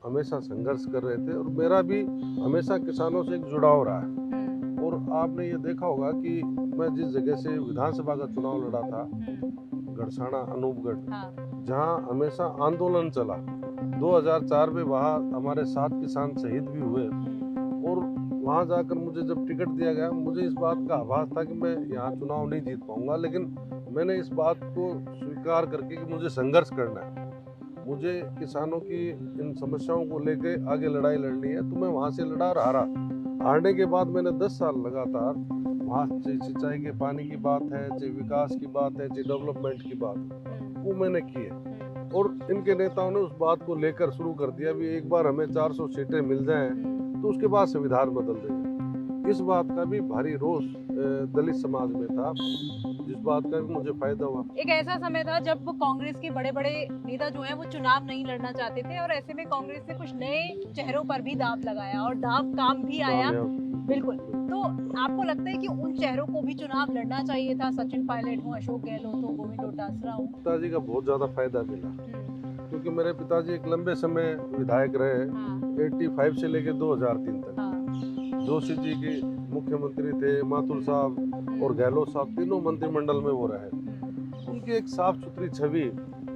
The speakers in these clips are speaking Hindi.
हमेशा संघर्ष कर रहे थे और मेरा भी हमेशा किसानों से एक जुड़ाव रहा है। और आपने ये देखा होगा कि मैं जिस जगह से विधानसभा का चुनाव लड़ा था, गड़साना अनूपगढ़, जहाँ हमेशा आंदोलन चला। 2004 में वहाँ हमारे 7 किसान शहीद भी हुए और वहाँ जाकर मुझे जब टिकट दिया गया, मुझे इस बात का आभास था कि मैं यहाँ चुनाव नहीं जीत पाऊंगा, लेकिन मैंने इस बात को स्वीकार करके कि मुझे संघर्ष करना है, मुझे किसानों की इन समस्याओं को लेके आगे लड़ाई लड़नी है, तो मैं वहाँ से लड़ा और हारा। हारने के बाद मैंने 10 साल लगातार वहाँ, चाहे सिंचाई के पानी की बात है, चाहे विकास की बात है, चाहे डेवलपमेंट की बात है, वो मैंने की है। और इनके नेताओं ने उस बात को लेकर शुरू कर दिया भी एक बार हमें 400 सीटें मिल जाएं तो उसके बाद संविधान बदल देंगे। इस बात का भी भारी रोष दलित समाज में था, जिस बात का भी मुझे फायदा हुआ। एक ऐसा समय था जब कांग्रेस के बड़े बड़े नेता जो हैं वो चुनाव नहीं लड़ना चाहते थे और ऐसे में कांग्रेस ने कुछ नए चेहरों पर भी दांव लगाया और दांव काम भी आया। बिल्कुल। तो आपको लगता है कि उन चेहरों को भी चुनाव लड़ना चाहिए था? सचिन पायलट हो, अशोक गहलोत हो, गोविंद डोटासरा हो। पिताजी का बहुत ज्यादा फायदा मिला क्योंकि मेरे पिताजी एक लंबे समय विधायक रहे, 85 से लेकर 2003 तक। जोशी जी के मुख्यमंत्री थे, माथुर साहब और गहलोत साहब, तीनों मंत्रिमंडल में वो रहे। उनकी एक साफ सुथरी छवि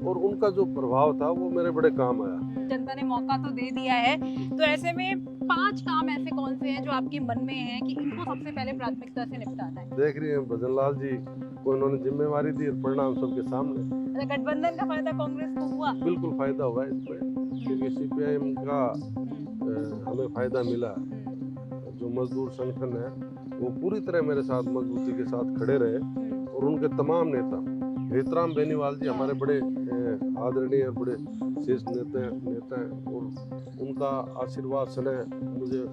और उनका जो प्रभाव था वो मेरे बड़े काम आया। जनता ने मौका तो दे दिया है, तो ऐसे में 5 काम ऐसे कौन से हैं जो आपके मन में हैं कि इनको सबसे पहले प्राथमिकता से निपटाना है? देख रही हैं भजनलाल जी को इन्होंने जिम्मेवारी दी और परिणाम सबके सामने। गठबंधन का फायदा कांग्रेस को हुआ? बिल्कुल फायदा हुआ इसमें, क्योंकि सीपीआईएम का हमें फायदा मिला। जो मजदूर संगठन है वो पूरी तरह मेरे साथ मजबूती के साथ खड़े रहे और उनके तमाम नेता, हेतराम बेनीवाल जी हमारे बड़े आदरणीय और बड़े शीर्ष नेता हैं और उनका आशीर्वाद स्नेह मुझे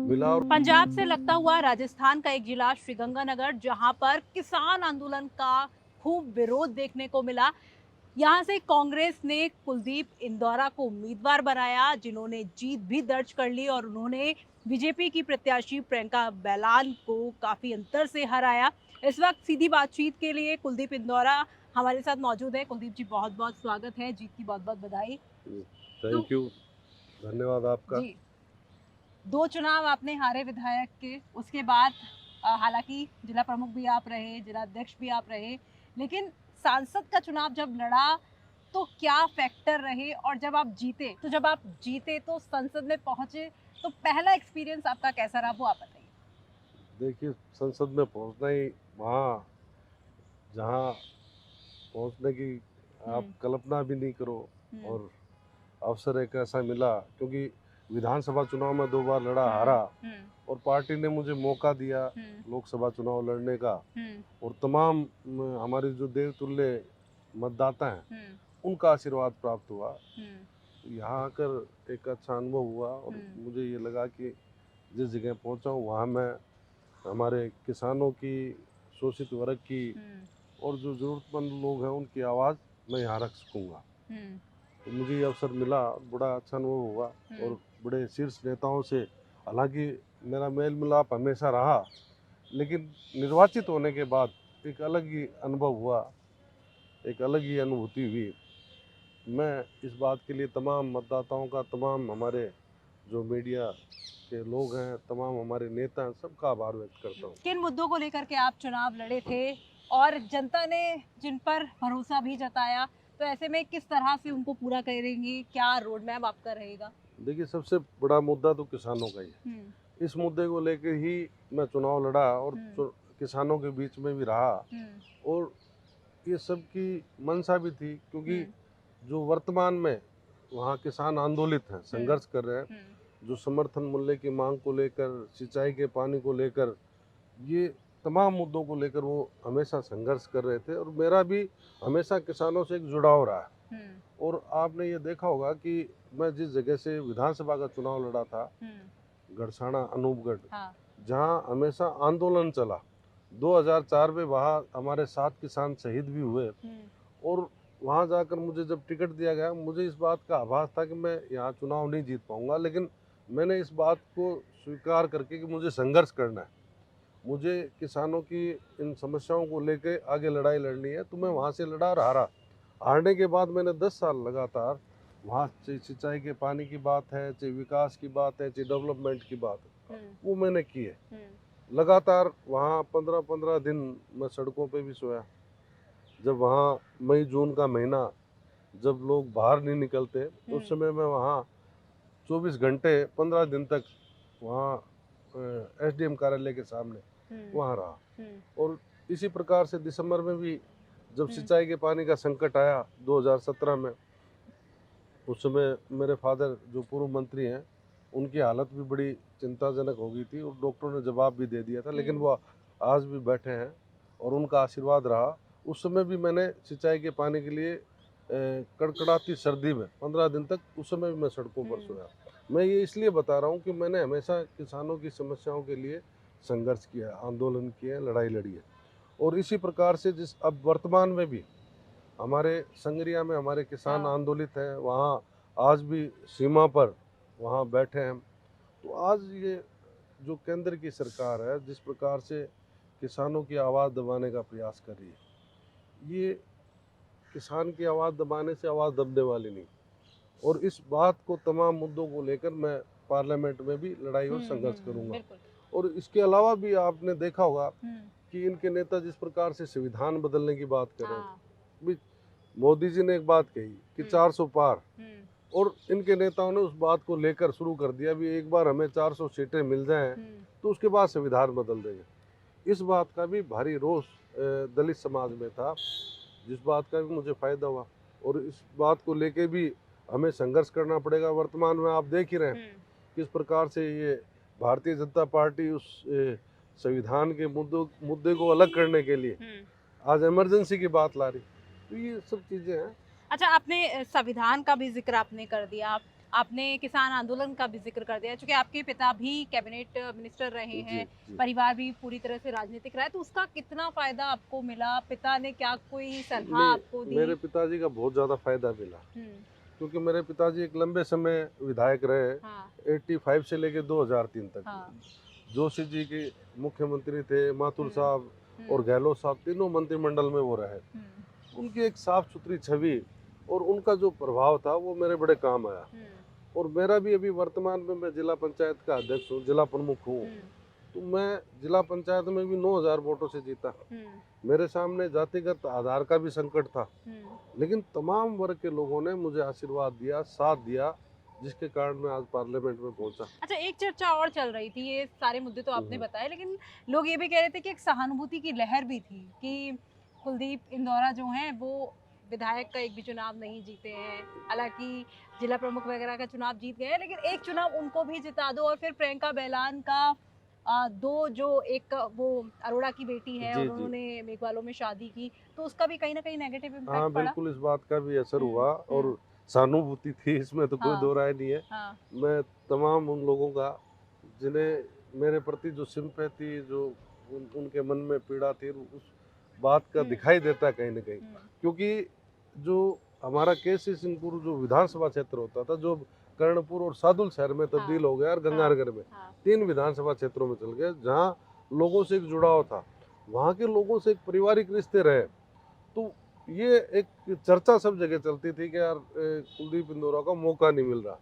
मिला। और पंजाब से लगता हुआ राजस्थान का एक जिला श्रीगंगानगर, जहां पर किसान आंदोलन का खूब विरोध देखने को मिला। यहाँ से कांग्रेस ने कुलदीप इंदौरा को उम्मीदवार बनाया, जिन्होंने जीत भी दर्ज कर ली और उन्होंने बीजेपी की प्रत्याशी प्रियंका बैलान को काफी अंतर से हराया। इस वक्त सीधी बातचीत के लिए कुलदीप इंदौरा हमारे साथ मौजूद है। कुलदीप जी, बहुत बहुत स्वागत है, जीत की बहुत बहुत बधाई। थैंक यू, धन्यवाद आपका जी, 2 चुनाव आपने हारे विधायक के, उसके बाद हालांकि जिला प्रमुख भी आप रहे, जिला अध्यक्ष भी आप रहे, लेकिन सांसद का चुनाव जब लड़ा तो क्या फैक्टर रहे? और जब आप जीते तो संसद में पहुंचे, तो पहला एक्सपीरियंस आपका कैसा रहा, वो आप बताइए। देखिए, संसद में पहुंचना ही, वहाँ जहाँ पहुंचने की आप कल्पना भी नहीं करो, और अवसर एक ऐसा मिला क्योंकि विधानसभा चुनाव में 2 बार लड़ा, हारा, और पार्टी ने मुझे मौका दिया लोकसभा चुनाव लड़ने का, और तमाम हमारे जो देवतुल्य मतदाता हैं उनका आशीर्वाद प्राप्त हुआ। यहाँ आकर एक अच्छा अनुभव हुआ और मुझे ये लगा कि जिस जगह पहुँचा हूँ वहाँ मैं हमारे किसानों की, शोषित वर्ग की और जो ज़रूरतमंद लोग हैं उनकी आवाज़ मैं यहाँ रख सकूँगा। तो मुझे ये अवसर मिला, बड़ा अच्छा अनुभव हुआ और बड़े शीर्ष नेताओं से, हालांकि मेरा मेल मिलाप हमेशा रहा, लेकिन निर्वाचित होने के बाद एक अलग ही अनुभव हुआ, एक अलग ही अनुभूति हुई। मैं इस बात के लिए तमाम मतदाताओं का, तमाम हमारे जो मीडिया के लोग हैं, तमाम हमारे नेता हैं, सबका आभार व्यक्त करता हूँ। किन मुद्दों को लेकर के आप चुनाव लड़े थे और जनता ने जिन पर भरोसा भी जताया, तो ऐसे में किस तरह से उनको पूरा करेंगे, क्या रोड मैप आपका रहेगा? देखिए, सबसे बड़ा मुद्दा तो किसानों का ही है। इस मुद्दे को लेकर ही मैं चुनाव लड़ा और किसानों के बीच में भी रहा, और ये सबकी मंशा भी थी, क्योंकि जो वर्तमान में वहाँ किसान आंदोलित हैं, संघर्ष कर रहे हैं, जो समर्थन मूल्य की मांग को लेकर, सिंचाई के पानी को लेकर, ये तमाम मुद्दों को लेकर वो हमेशा संघर्ष कर रहे थे और मेरा भी हमेशा किसानों से एक जुड़ाव रहा है। और आपने ये देखा होगा कि मैं जिस जगह से विधानसभा का चुनाव लड़ा था, गड़साना अनूपगढ़, जहाँ हमेशा आंदोलन चला। 2004 में वहाँ हमारे 7 किसान शहीद भी हुए और वहाँ जाकर मुझे जब टिकट दिया गया, मुझे इस बात का आभास था कि मैं यहाँ चुनाव नहीं जीत पाऊंगा, लेकिन मैंने इस बात को स्वीकार करके कि मुझे संघर्ष करना है, मुझे किसानों की इन समस्याओं को लेकर आगे लड़ाई लड़नी है, तो मैं वहाँ से लड़ा और हारा। हारने के बाद मैंने 10 साल लगातार वहाँ चाहे सिंचाई के पानी की बात है, चाहे विकास की बात है, चाहे डेवलपमेंट की बात है, वो मैंने की है। लगातार वहाँ 15-15 दिन मैं सड़कों पे भी सोया। जब वहाँ मई जून का महीना, जब लोग बाहर नहीं निकलते, उस समय मैं वहाँ 24 घंटे 15 दिन तक वहाँ एसडीएम कार्यालय के सामने वहाँ रहा। और इसी प्रकार से दिसंबर में भी जब सिंचाई के पानी का संकट आया 2017 में, उस समय मेरे फादर जो पूर्व मंत्री हैं, उनकी हालत भी बड़ी चिंताजनक हो गई थी और डॉक्टरों ने जवाब भी दे दिया था, लेकिन वो आज भी बैठे हैं और उनका आशीर्वाद रहा। उस समय भी मैंने सिंचाई के पानी के लिए कड़कड़ाती सर्दी में 15 दिन तक, उस समय भी मैं सड़कों पर सोया। मैं ये इसलिए बता रहा हूँ कि मैंने हमेशा किसानों की समस्याओं के लिए संघर्ष किया, आंदोलन किए, लड़ाई लड़ी है। और इसी प्रकार से जिस अब वर्तमान में भी हमारे संगरिया में हमारे किसान आंदोलित हैं, वहाँ आज भी सीमा पर वहाँ बैठे हैं। तो आज ये जो केंद्र की सरकार है, जिस प्रकार से किसानों की आवाज़ दबाने का प्रयास कर रही है, ये किसान की आवाज़ दबाने से आवाज़ दबने वाली नहीं। और इस बात को, तमाम मुद्दों को लेकर मैं पार्लियामेंट में भी लड़ाई और संघर्ष करूंगा। और इसके अलावा भी आपने देखा होगा कि इनके नेता जिस प्रकार से संविधान बदलने की बात कर रहे हैं, मोदी जी ने एक बात कही कि 400 पार, और इनके नेताओं ने उस बात को लेकर शुरू कर दिया भी एक बार हमें 400 सीटें मिल जाएं तो उसके बाद संविधान बदल देंगे। इस बात का भी भारी रोष दलित समाज में था, जिस बात का भी मुझे फायदा हुआ। और इस बात को लेके भी हमें संघर्ष करना पड़ेगा। वर्तमान में आप देख ही रहे हैं किस प्रकार से ये भारतीय जनता पार्टी उस संविधान के मुद्दे को अलग करने के लिए आज इमरजेंसी की बात ला रही। तो ये सब चीजें हैं। अच्छा, आपने संविधान का भी जिक्र आपने कर दिया, आपने किसान आंदोलन का भी जिक्र कर दिया, क्योंकि आपके पिता भी कैबिनेट मिनिस्टर रहे हैं, परिवार भी पूरी तरह से राजनीतिक रहा है, तो उसका कितना फायदा आपको मिला? पिता ने क्या कोई सलाह आपको दी? मेरे पिताजी का बहुत ज्यादा फायदा मिला, क्योंकि मेरे पिताजी एक लंबे समय विधायक रहे। 85 से लेके 2003 तक। जोशी जी के मुख्यमंत्री थे, माथुर साहब और गहलोत साहब, तीनों मंत्रिमंडल में वो रहे। उनकी एक साफ सुथरी छवि और उनका जो प्रभाव था वो मेरे बड़े काम आया। और मेरा भी अभी वर्तमान में मैं जिला पंचायत का अध्यक्ष हूँ, जिला प्रमुख हूँ। तो मैं जिला पंचायत में भी 9000 वोटों से जीता। मेरे सामने जातिगत आधार का भी संकट था, लेकिन तमाम वर्ग के लोगों ने मुझे आशीर्वाद दिया, साथ दिया, जिसके कारण मैं आज पार्लियामेंट में पहुंचा। अच्छा, एक चर्चा और चल रही थी, ये सारे मुद्दे तो आपने बताए, लेकिन लोग ये भी कह रहे थे कि एक सहानुभूति की लहर भी थी कि कुलदीप इंदौरा जो हैं वो विधायक का एक भी चुनाव नहीं जीते हैं। हालांकि जिला प्रमुख वगैरह का चुनाव जीत गए हैं, लेकिन एक चुनाव उनको भी जिता दो। और फिर प्रियंका बेलान का दो जो एक वो अरोड़ा की बेटी है और उन्होंने मेघवालों में शादी की, तो उसका भी कहीं ना कहीं नेगेटिव इम्पैक्ट पड़ा। बिल्कुल, इस बात का भी असर हुआ और सहानुभूति थी, इसमें तो कोई दो राय नहीं है। मैं तमाम उन लोगों का जिन्हें मेरे प्रति जो सिंपैथी, जो उनके मन में पीड़ा थी, उस बात का दिखाई देता है कहीं ना कहीं। क्योंकि जो हमारा केसी सिंहपुर जो विधानसभा क्षेत्र होता था, जो कर्णपुर और सादुल शहर में तब्दील हो गया और गंगानगर में 3 विधानसभा क्षेत्रों में चल गए, जहाँ लोगों से एक जुड़ाव था, वहाँ के लोगों से एक पारिवारिक रिश्ते रहे। तो ये एक चर्चा सब जगह चलती थी कि यार कुलदीप इंदौरा को मौका नहीं मिल रहा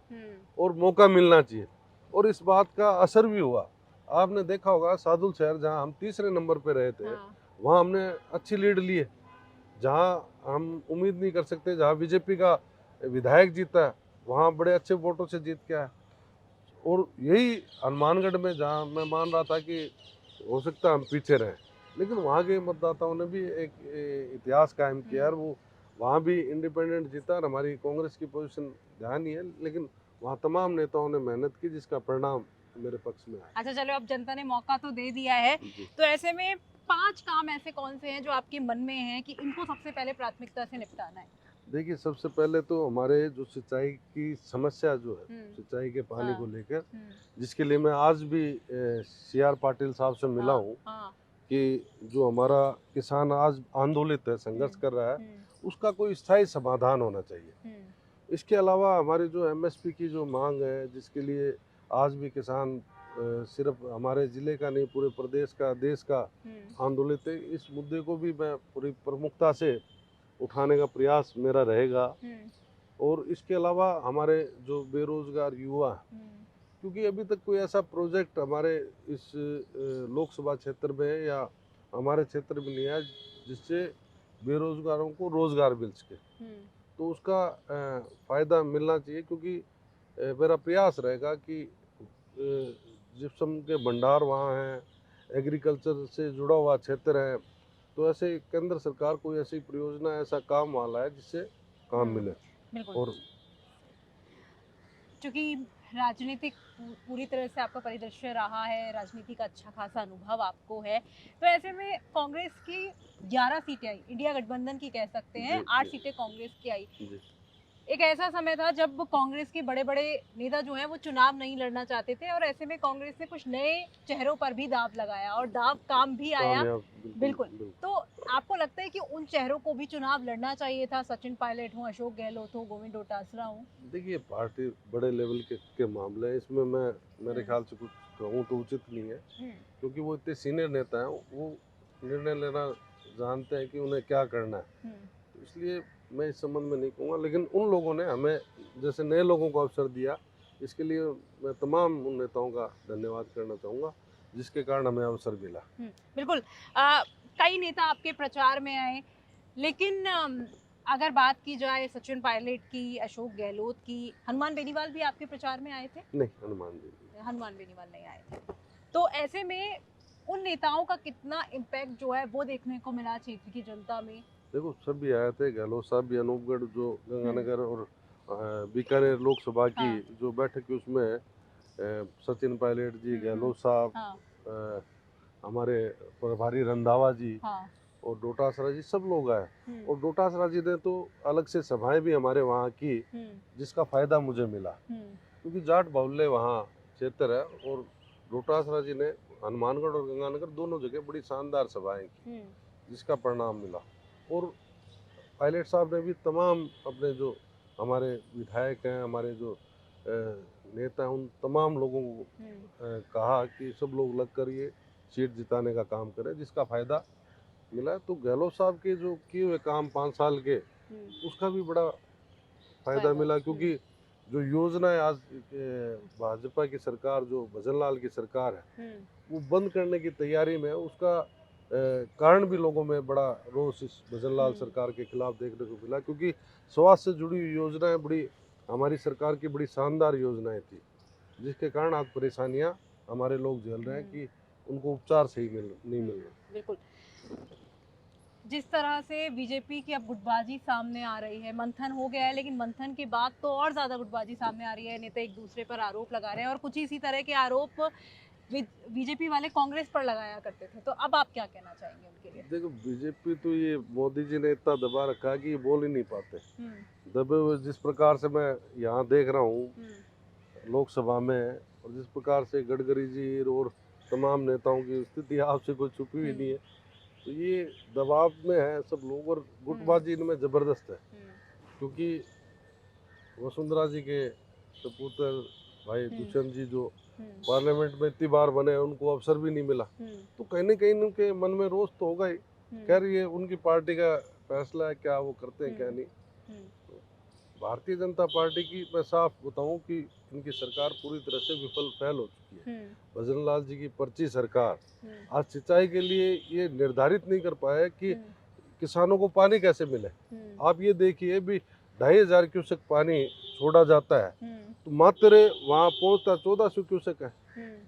और मौका मिलना चाहिए, और इस बात का असर भी हुआ। आपने देखा होगा सादुल शहर, जहाँ हम तीसरे नंबर पे रहे थे, वहाँ हमने अच्छी लीड ली है। जहाँ हम उम्मीद नहीं कर सकते, जहाँ बीजेपी का विधायक जीता है, वहाँ बड़े अच्छे वोटों से जीत के आया। और यही हनुमानगढ़ में, जहाँ मैं मान रहा था कि हो सकता है हम पीछे रहे, लेकिन वहाँ के मतदाताओं ने भी एक इतिहास कायम किया और वो वहाँ भी इंडिपेंडेंट जीता। और हमारी कांग्रेस की पोजीशन ध्यान नहीं है, लेकिन वहाँ तमाम नेताओं ने मेहनत की, जिसका परिणाम मेरे पक्ष में आया। अच्छा, चलो, अब जनता ने मौका तो दे दिया है, तो ऐसे में 5 काम ऐसे कौन से हैं जो आपके मन में हैं कि इनको सबसे पहले प्राथमिकता से निपटाना है? देखिए, सबसे पहले तो हमारे जो सिंचाई की समस्या जो है, सिंचाई के पानी को लेकर, जिसके लिए मैं आज भी CR पाटिल साहब से मिला हूँ कि जो हमारा किसान आज आंदोलित है, संघर्ष कर रहा है, उसका कोई स्थायी समाधान होना चाहिए। इसके अलावा हमारी जो MSP की जो मांग है, जिसके लिए आज भी किसान सिर्फ हमारे ज़िले का नहीं, पूरे प्रदेश का, देश का आंदोलित है, इस मुद्दे को भी मैं पूरी प्रमुखता से उठाने का प्रयास मेरा रहेगा। और इसके अलावा हमारे जो बेरोजगार युवा हैं, क्योंकि अभी तक कोई ऐसा प्रोजेक्ट हमारे इस लोकसभा क्षेत्र में या हमारे क्षेत्र में नहीं है जिससे बेरोजगारों को रोजगार मिल सके। तो उसका फ़ायदा मिलना चाहिए, क्योंकि मेरा प्रयास रहेगा कि जिप्सम के भंडार वहाँ हैं, एग्रीकल्चर से जुड़ा हुआ क्षेत्र है, तो ऐसे केंद्र सरकार कोई ऐसी परियोजना, ऐसा काम वाला है जिससे काम मिले। बिल्कुल। और चूंकि राजनीतिक पूरी तरह से आपका परिदृश्य रहा है, राजनीति का अच्छा खासा अनुभव आपको है, तो ऐसे में कांग्रेस की 11 सीटें आई, इंडिया गठबंधन की कह सकते हैं, जी, 8 जी। सीटें कांग्रेस की आई। जी। एक ऐसा समय था जब कांग्रेस के बड़े बड़े नेता जो हैं वो चुनाव नहीं लड़ना चाहते थे, और ऐसे में कांग्रेस ने कुछ नए चेहरों पर भी दांव लगाया और दांव काम भी आया। कामयाब, बिल्कुल। बिल्कुल। तो आपको लगता है कि उन चेहरों को भी चुनाव लड़ना चाहिए था? सचिन पायलट हो, अशोक गहलोत हो, गोविंद डोटासरा हो। देखिए, पार्टी बड़े लेवल के मामले हैं, इसमें मैं मेरे ख्याल से कुछ कहूँ तो उचित नहीं है, क्योंकि वो इतने सीनियर नेता हैं, वो निर्णय लेना जानते हैं कि उन्हें क्या करना है। तो इसलिए मैं इस संबंध में नहीं कहूँगा, लेकिन उन लोगों ने हमें जैसे नए लोगों को अवसर दिया, इसके लिए मैं तमाम उन नेताओं का धन्यवाद करना चाहूँगा, जिसके कारण हमें अवसर मिला। बिल्कुल। कई नेता आपके प्रचार में आए, लेकिन अगर बात की जाए सचिन पायलट की, अशोक गहलोत की, हनुमान बेनीवाल भी आपके प्रचार में आए थे? नहीं, हनुमान जी नहीं। हनुमान बेनीवाल नहीं आए थे। तो ऐसे में उन नेताओं का कितना इम्पैक्ट जो है वो देखने को मिला क्षेत्र की जनता में? देखो, सब भी आए थे, गहलोत साहब भी, अनूपगढ़ जो गंगानगर और बीकानेर लोकसभा की हाँ। जो बैठक है उसमें सचिन पायलट जी, गहलोत साहब, हाँ। अ, हमारे प्रभारी रंधावा जी हाँ। और डोटासरा जी, सब लोग आए। और डोटासरा जी ने तो अलग से सभाएं भी हमारे वहाँ की, जिसका फायदा मुझे मिला, क्योंकि जाट बाहुल्य वहाँ क्षेत्र है। और डोटासरा जी ने हनुमानगढ़ और गंगानगर दोनों जगह बड़ी शानदार सभाएं की, जिसका परिणाम मिला। और पायलट साहब ने भी तमाम अपने जो हमारे विधायक हैं, हमारे जो नेता हैं, उन तमाम लोगों को कहा कि सब लोग लग कर ये सीट जिताने का काम करें, जिसका फायदा मिला। तो गहलोत साहब के जो किए हुए काम 5 साल के, उसका भी बड़ा फायदा मिला, क्योंकि जो योजनाएं आज भाजपा की सरकार, जो भजनलाल की सरकार है, वो बंद करने की तैयारी में है, उसका कारण भी लोगों में बड़ा रोष इस भजनलाल सरकार के खिलाफ देखने को मिला, क्योंकि स्वास्थ्य से जुड़ी हुई योजनाएं बड़ी, हमारी सरकार की बड़ी शानदार योजनाएं थी, जिसके कारण आज परेशानियां हमारे लोग झेल रहे हैं कि उनको उपचार सही नहीं मिल रहा। बिल्कुल। जिस तरह से बीजेपी की अब गुटबाजी सामने आ रही है, मंथन हो गया है, लेकिन मंथन के बाद तो और ज़्यादा गुटबाजी सामने आ रही है, नेता एक दूसरे पर आरोप लगा रहे हैं, और कुछ इसी तरह के आरोप बीजेपी वाले कांग्रेस पर लगाया करते थे। तो अब आप क्या कहना चाहेंगे उनके लिए? देखो, बीजेपी तो ये मोदी जी ने इतना दबा रखा है कि ये बोल ही नहीं पाते। दबे हुए जिस प्रकार से मैं यहाँ देख रहा हूँ लोकसभा में, और जिस प्रकार से गडकरी जी और तमाम नेताओं की स्थिति आपसे कोई छुपी हुई नहीं है, तो ये दबाव में है सब लोग, और गुटबाजी इनमें जबरदस्त है। क्योंकि वसुंधरा जी के सपूत्र भाई दुष्यंत जी जो पार्लियामेंट में इतनी बार बने, उनको अवसर भी नहीं मिला, तो कहीं ना कहीं उनके मन में रोष तो होगा ही। खैर, ये उनकी पार्टी का फैसला है, क्या वो करते हैं क्या नहीं। तो भारतीय जनता पार्टी की मैं साफ बताऊं कि इनकी सरकार पूरी तरह से विफल फैल हो चुकी है। भजनलाल जी की पर्ची सरकार आज सिंचाई के लिए ये निर्धारित नहीं कर पाए कि किसानों को पानी कैसे मिले। आप ये देखिए, भी 2500 क्यूसेक पानी छोड़ा जाता है, तो मात्र वहाँ पहुँचता 1400 क्यूसेक है।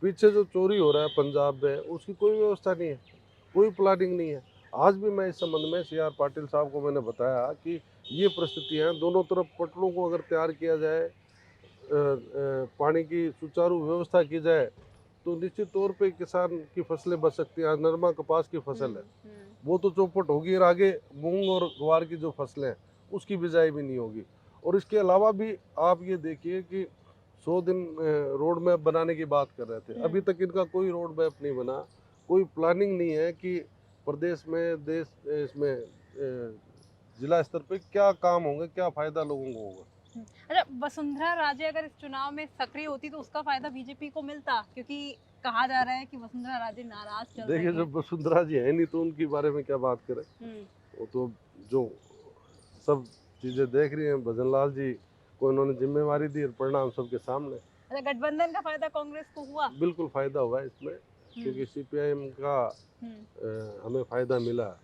पीछे जो चोरी हो रहा है पंजाब में, उसकी कोई व्यवस्था नहीं है, कोई प्लानिंग नहीं है। आज भी मैं इस संबंध में CR पाटिल साहब को मैंने बताया कि ये परिस्थितियाँ हैं, दोनों तरफ पटलों को अगर तैयार किया जाए, पानी की सुचारू व्यवस्था की जाए, तो निश्चित तौर पे किसान की फसलें बच सकती हैं। नरमा कपास की फसल है, वो तो चौपट होगी, और आगे मूंग और ग्वार की जो फसलें हैं उसकी बिजाई भी नहीं होगी। और इसके अलावा भी आप ये देखिए कि 100 दिन रोड मैप बनाने की बात कर रहे थे, अभी तक इनका कोई रोड मैप नहीं बना, कोई प्लानिंग नहीं है कि प्रदेश में, देश इसमें जिला स्तर पे क्या काम होंगे, क्या फायदा लोगों को होगा। अच्छा, वसुंधरा राजे अगर इस चुनाव में सक्रिय होती तो उसका फायदा बीजेपी को मिलता, क्योंकि कहा जा रहा है कि वसुंधरा राजे नाराज चल रही देखिए, हैं। जब वसुंधरा जी है नहीं तो उनके बारे में क्या बात करें। वो तो जो सब चीज़ें देख रही हैं, भजन लाल जी को इन्होंने जिम्मेवारी दी और परिणाम सबके सामने। अच्छा, गठबंधन का फायदा कांग्रेस को हुआ? बिल्कुल फ़ायदा हुआ है इसमें, क्योंकि सीपीआईएम का हमें फ़ायदा मिला।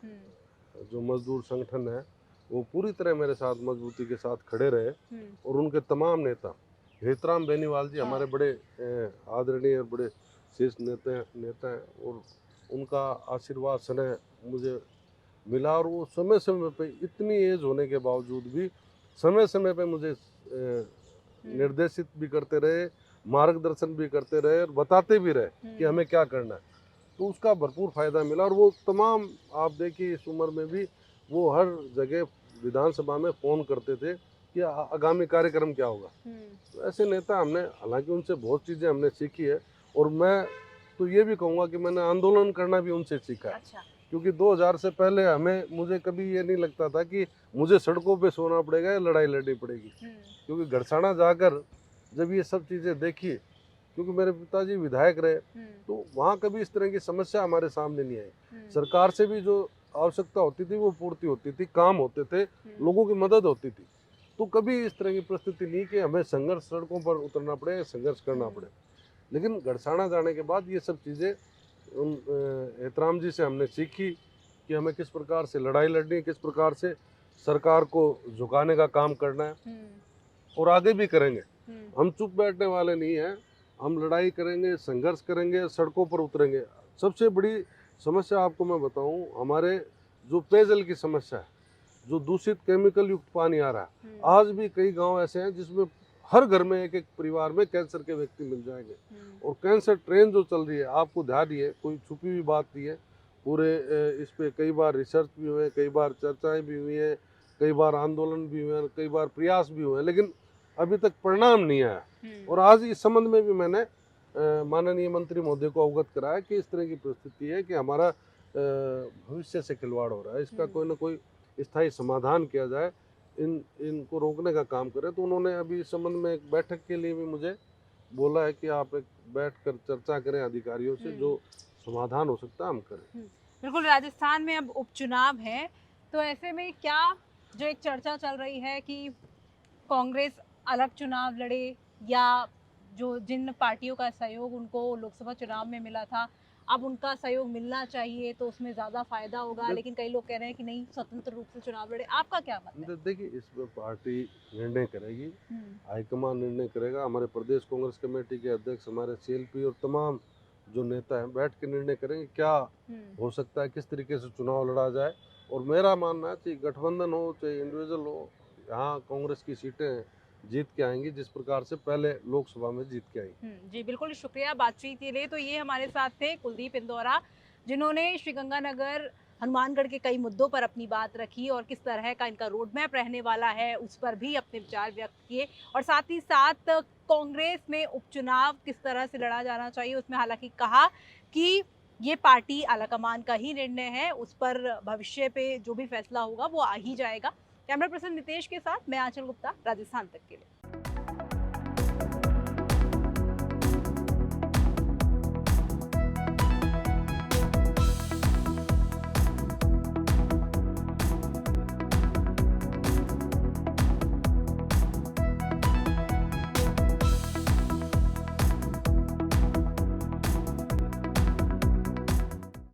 जो मजदूर संगठन है वो पूरी तरह मेरे साथ मजबूती के साथ खड़े रहे, और उनके तमाम नेता, हेतराम बेनीवाल जी हमारे बड़े आदरणीय और बड़े शीर्ष नेता हैं, और उनका आशीर्वाद स्नेह मुझे मिला। और वो समय समय पे, इतनी एज होने के बावजूद भी समय समय पे मुझे निर्देशित भी करते रहे, मार्गदर्शन भी करते रहे और बताते भी रहे कि हमें क्या करना है। तो उसका भरपूर फ़ायदा मिला। और वो तमाम, आप देखिए इस उम्र में भी वो हर जगह विधानसभा में फ़ोन करते थे कि आगामी कार्यक्रम क्या होगा। तो ऐसे नेता हमने, हालांकि उनसे बहुत चीज़ें हमने सीखी है, और मैं तो ये भी कहूँगा कि मैंने आंदोलन करना भी उनसे सीखा है। अच्छा। क्योंकि 2000 से पहले मुझे कभी ये नहीं लगता था कि मुझे सड़कों पे सोना पड़ेगा या लड़ाई लड़नी पड़ेगी। क्योंकि गड़साना जाकर जब ये सब चीज़ें देखी, क्योंकि मेरे पिताजी विधायक रहे, तो वहाँ कभी इस तरह की समस्या हमारे सामने नहीं आई। सरकार से भी जो आवश्यकता होती थी वो पूर्ति होती थी, काम होते थे, लोगों की मदद होती थी। तो कभी इस तरह की परिस्थिति नहीं कि हमें संघर्ष, सड़कों पर उतरना पड़े, संघर्ष करना पड़े। लेकिन गड़साना जाने के बाद ये सब चीज़ें उन एहतराम जी से हमने सीखी कि हमें किस प्रकार से लड़ाई लड़नी है, किस प्रकार से सरकार को झुकाने का काम करना है, और आगे भी करेंगे। हम चुप बैठने वाले नहीं हैं, हम लड़ाई करेंगे, संघर्ष करेंगे, सड़कों पर उतरेंगे। सबसे बड़ी समस्या आपको मैं बताऊं, हमारे जो पेयजल की समस्या है, जो दूषित केमिकल युक्त पानी आ रहा है, आज भी कई गांव ऐसे हैं जिसमें हर घर में एक एक परिवार में कैंसर के व्यक्ति मिल जाएंगे। और कैंसर ट्रेन जो चल रही है, आपको ध्यान दिए, कोई छुपी हुई बात नहीं है। पूरे इस पे कई बार रिसर्च भी हुए, कई बार चर्चाएं भी हुई हैं, कई बार आंदोलन भी हुए हैं, कई बार प्रयास भी हुए हैं, लेकिन अभी तक परिणाम नहीं आया। और आज इस संबंध में भी मैंने माननीय मंत्री महोदय को अवगत कराया कि इस तरह की परिस्थिति है कि हमारा भविष्य से खिलवाड़ हो रहा है, इसका कोई ना कोई स्थायी समाधान किया जाए, इनको रोकने का काम करें। तो उन्होंने अभी इस संबंध में एक बैठक के लिए भी मुझे बोला है कि आप एक बैठकर चर्चा करें अधिकारियों से, जो समाधान हो सकता है हम करें। बिल्कुल, राजस्थान में अब उपचुनाव है, तो ऐसे में क्या, जो एक चर्चा चल रही है कि कांग्रेस अलग चुनाव लड़े, या जो जिन पार्टियों का सहयोग उनको लोकसभा चुनाव में मिला था, अब उनका सहयोग मिलना चाहिए तो उसमें ज़्यादा फायदा होगा, लेकिन कई लोग कह रहे हैं कि नहीं, स्वतंत्र रूप से चुनाव लड़े। आपका क्या मत है? देखिए, इसमें पार्टी निर्णय करेगी, हाईकमान निर्णय करेगा। हमारे प्रदेश कांग्रेस कमेटी के अध्यक्ष, हमारे सीएलपी और तमाम जो नेता हैं बैठ के निर्णय करेंगे क्या हो सकता है, किस तरीके से चुनाव लड़ा जाए। और मेरा मानना है, चाहे गठबंधन हो चाहे इंडिविजुअल हो, यहाँ कांग्रेस की सीटें जीत के आएंगी जिस प्रकार से पहले लोकसभा में जीत के आई। जी बिल्कुल, शुक्रिया बातचीत के लिए। तो ये हमारे साथ थे कुलदीप इंदौरा, जिन्होंने श्रीगंगानगर, हनुमानगढ़ के कई मुद्दों पर अपनी बात रखी, और किस तरह का इनका रोड मैप रहने वाला है उस पर भी अपने विचार व्यक्त किए। और साथ ही साथ कांग्रेस में उपचुनाव किस तरह से लड़ा जाना चाहिए, उसमें हालांकि कहा कि ये पार्टी आलाकमान का ही निर्णय है, उस पर भविष्य पे जो भी फैसला होगा वो आ ही जाएगा। कैमरा पर्सन नितेश के साथ मैं आंचल गुप्ता, राजस्थान तक के लिए।